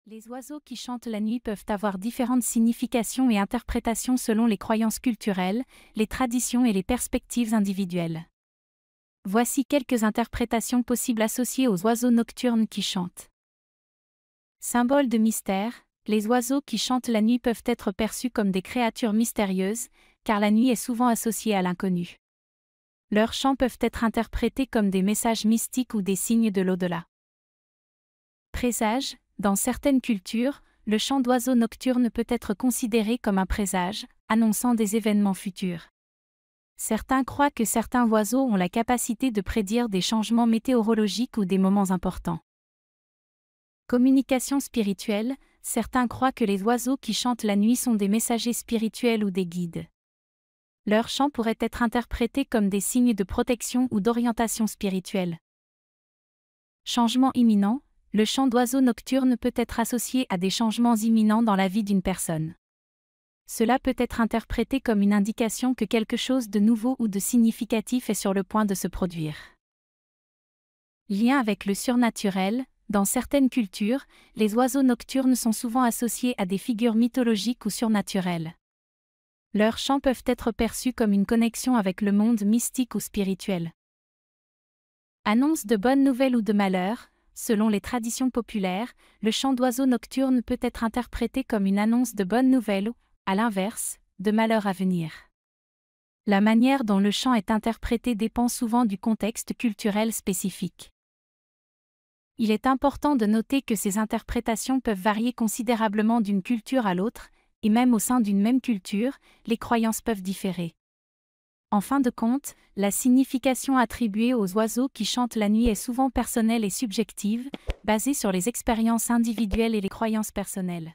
Les oiseaux qui chantent la nuit peuvent avoir différentes significations et interprétations selon les croyances culturelles, les traditions et les perspectives individuelles. Voici quelques interprétations possibles associées aux oiseaux nocturnes qui chantent. Symbole de mystère, les oiseaux qui chantent la nuit peuvent être perçus comme des créatures mystérieuses, car la nuit est souvent associée à l'inconnu. Leurs chants peuvent être interprétés comme des messages mystiques ou des signes de l'au-delà. Présage, dans certaines cultures, le chant d'oiseaux nocturnes peut être considéré comme un présage, annonçant des événements futurs. Certains croient que certains oiseaux ont la capacité de prédire des changements météorologiques ou des moments importants. Communication spirituelle, certains croient que les oiseaux qui chantent la nuit sont des messagers spirituels ou des guides. Leurs chants pourraient être interprétés comme des signes de protection ou d'orientation spirituelle. Changement imminent, le chant d'oiseaux nocturnes peut être associé à des changements imminents dans la vie d'une personne. Cela peut être interprété comme une indication que quelque chose de nouveau ou de significatif est sur le point de se produire. Lien avec le surnaturel, dans certaines cultures, les oiseaux nocturnes sont souvent associés à des figures mythologiques ou surnaturelles. Leurs chants peuvent être perçus comme une connexion avec le monde mystique ou spirituel. Annonce de bonnes nouvelles ou de malheur, selon les traditions populaires, le chant d'oiseaux nocturnes peut être interprété comme une annonce de bonnes nouvelles ou, à l'inverse, de malheurs à venir. La manière dont le chant est interprété dépend souvent du contexte culturel spécifique. Il est important de noter que ces interprétations peuvent varier considérablement d'une culture à l'autre, et même au sein d'une même culture, les croyances peuvent différer. En fin de compte, la signification attribuée aux oiseaux qui chantent la nuit est souvent personnelle et subjective, basée sur les expériences individuelles et les croyances personnelles.